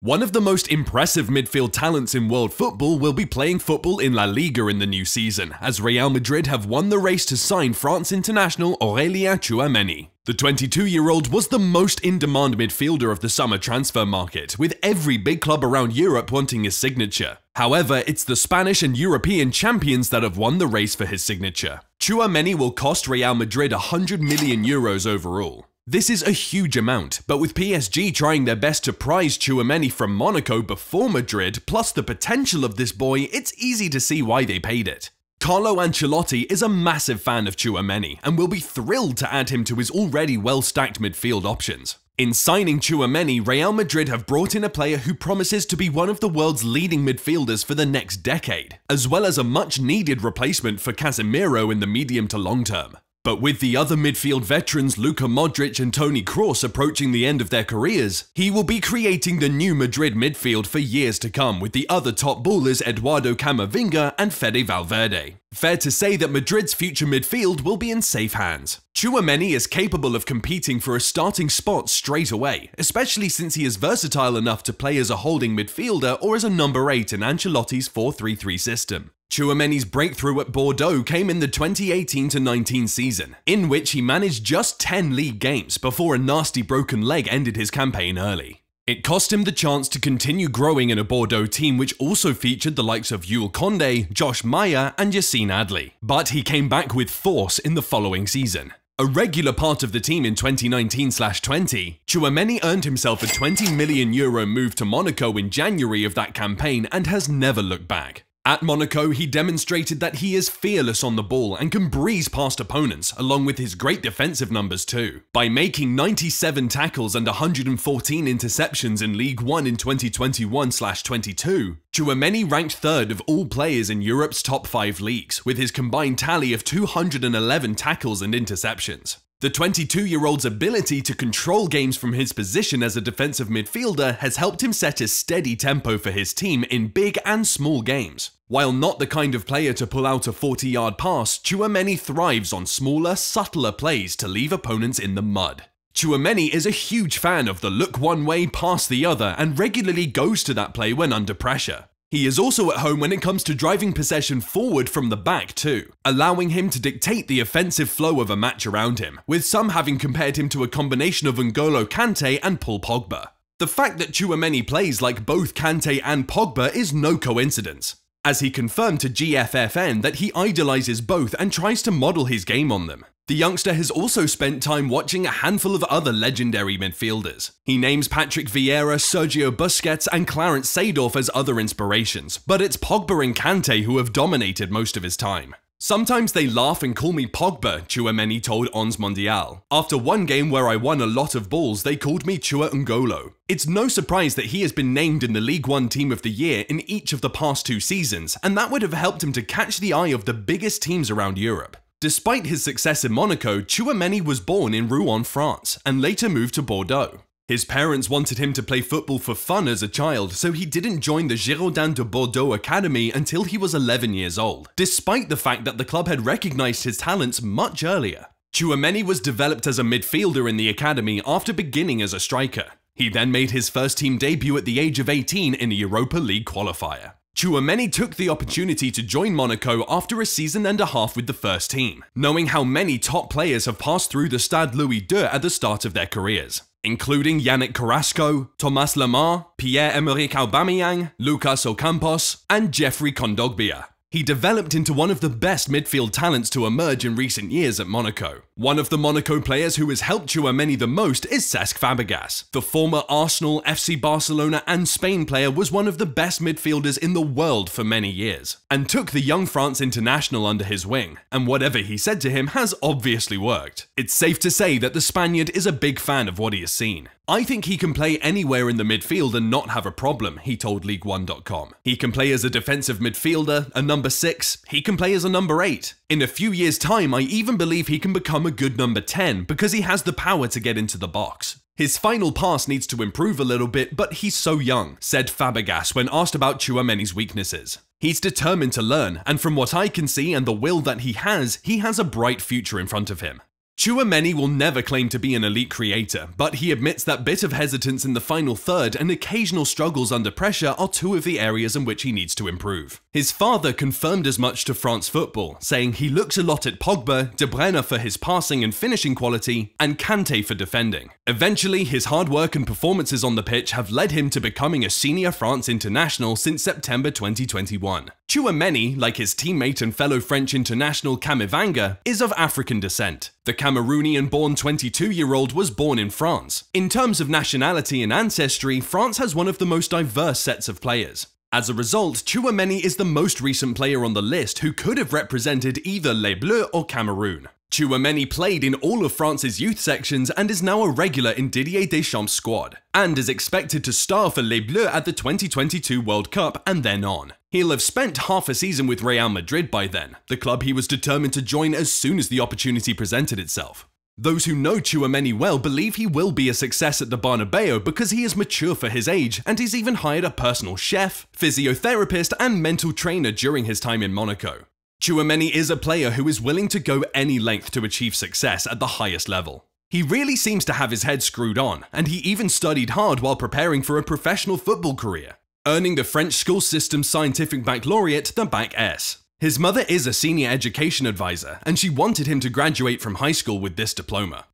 One of the most impressive midfield talents in world football will be playing football in La Liga in the new season, as Real Madrid have won the race to sign France international Aurelien Tchouameni. The 22-year-old was the most in-demand midfielder of the summer transfer market, with every big club around Europe wanting his signature. However, it's the Spanish and European champions that have won the race for his signature. Tchouameni will cost Real Madrid €100 million overall. This is a huge amount, but with PSG trying their best to prize Tchouameni from Monaco before Madrid, plus the potential of this boy, it's easy to see why they paid it. Carlo Ancelotti is a massive fan of Tchouameni and will be thrilled to add him to his already well-stacked midfield options. In signing Tchouameni, Real Madrid have brought in a player who promises to be one of the world's leading midfielders for the next decade, as well as a much-needed replacement for Casemiro in the medium to long term. But with the other midfield veterans Luka Modric and Toni Kroos approaching the end of their careers, he will be creating the new Madrid midfield for years to come with the other top ballers Eduardo Camavinga and Fede Valverde. Fair to say that Madrid's future midfield will be in safe hands. Tchouameni is capable of competing for a starting spot straight away, especially since he is versatile enough to play as a holding midfielder or as a number 8 in Ancelotti's 4-3-3 system. Tchouameni's breakthrough at Bordeaux came in the 2018-19 season, in which he managed just 10 league games before a nasty broken leg ended his campaign early. It cost him the chance to continue growing in a Bordeaux team which also featured the likes of Jules Koundé, Josh Meyer and Yassine Adli, but he came back with force in the following season. A regular part of the team in 2019-20, Tchouameni earned himself a €20 million move to Monaco in January of that campaign and has never looked back. At Monaco, he demonstrated that he is fearless on the ball and can breeze past opponents, along with his great defensive numbers too. By making 97 tackles and 114 interceptions in League One in 2021-22, Tchouameni ranked third of all players in Europe's top 5 leagues, with his combined tally of 211 tackles and interceptions. The 22-year-old's ability to control games from his position as a defensive midfielder has helped him set a steady tempo for his team in big and small games. While not the kind of player to pull out a 40-yard pass, Tchouameni thrives on smaller, subtler plays to leave opponents in the mud. Tchouameni is a huge fan of the look one way, pass the other, and regularly goes to that play when under pressure. He is also at home when it comes to driving possession forward from the back too, allowing him to dictate the offensive flow of a match around him, with some having compared him to a combination of N'Golo Kante and Paul Pogba. The fact that Tchouameni plays like both Kante and Pogba is no coincidence, as he confirmed to GFFN that he idolizes both and tries to model his game on them. The youngster has also spent time watching a handful of other legendary midfielders. He names Patrick Vieira, Sergio Busquets and Clarence Seedorf as other inspirations, but it's Pogba and Kante who have dominated most of his time. Sometimes they laugh and call me Pogba, Tchouameni told Onze Mondial. After one game where I won a lot of balls, they called me Chua N'Golo. It's no surprise that he has been named in the League One Team of the Year in each of the past 2 seasons, and that would have helped him to catch the eye of the biggest teams around Europe. Despite his success in Monaco, Tchouameni was born in Rouen, France, and later moved to Bordeaux. His parents wanted him to play football for fun as a child, so he didn't join the Girondins de Bordeaux Academy until he was 11 years old, despite the fact that the club had recognized his talents much earlier. Tchouameni was developed as a midfielder in the academy after beginning as a striker. He then made his first team debut at the age of 18 in a Europa League qualifier. Tchouameni took the opportunity to join Monaco after a season and a half with the first team, knowing how many top players have passed through the Stade Louis II at the start of their careers, including Yannick Carrasco, Thomas Lemar, Pierre-Emerick Aubameyang, Lucas Ocampos, and Jeffrey Kondogbia. He developed into one of the best midfield talents to emerge in recent years at Monaco. One of the Monaco players who has helped Tchouameni the most is Cesc Fabregas. The former Arsenal, FC Barcelona and Spain player was one of the best midfielders in the world for many years, and took the young France international under his wing, and whatever he said to him has obviously worked. It's safe to say that the Spaniard is a big fan of what he has seen. I think he can play anywhere in the midfield and not have a problem, he told Ligue1.com. He can play as a defensive midfielder, a number 6, he can play as a number 8. In a few years' time, I even believe he can become a good number 10 because he has the power to get into the box. His final pass needs to improve a little bit, but he's so young, said Fabregas when asked about Tchouameni's weaknesses. He's determined to learn, and from what I can see and the will that he has a bright future in front of him. Tchouameni will never claim to be an elite creator, but he admits that bit of hesitance in the final third and occasional struggles under pressure are two of the areas in which he needs to improve. His father confirmed as much to France Football, saying he looks a lot at Pogba, De Bruyne for his passing and finishing quality, and Kante for defending. Eventually, his hard work and performances on the pitch have led him to becoming a senior France international since September 2021. Tchouameni, like his teammate and fellow French international Camavinga, is of African descent. The Cameroonian-born 22-year-old was born in France. In terms of nationality and ancestry, France has one of the most diverse sets of players. As a result, Tchouameni is the most recent player on the list who could have represented either Les Bleus or Cameroon. Tchouameni played in all of France's youth sections and is now a regular in Didier Deschamps' squad, and is expected to star for Les Bleus at the 2022 World Cup and then on. He'll have spent half a season with Real Madrid by then, the club he was determined to join as soon as the opportunity presented itself. Those who know Tchouameni well believe he will be a success at the Bernabeu because he is mature for his age, and he's even hired a personal chef, physiotherapist and mental trainer during his time in Monaco. Tchouameni is a player who is willing to go any length to achieve success at the highest level. He really seems to have his head screwed on, and he even studied hard while preparing for a professional football career, earning the French school system's scientific baccalaureate, the Bac S. His mother is a senior education advisor, and she wanted him to graduate from high school with this diploma.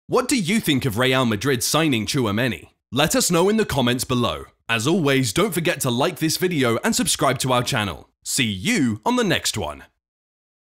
What do you think of Real Madrid signing Tchouameni? Let us know in the comments below. As always, don't forget to like this video and subscribe to our channel. See you on the next one.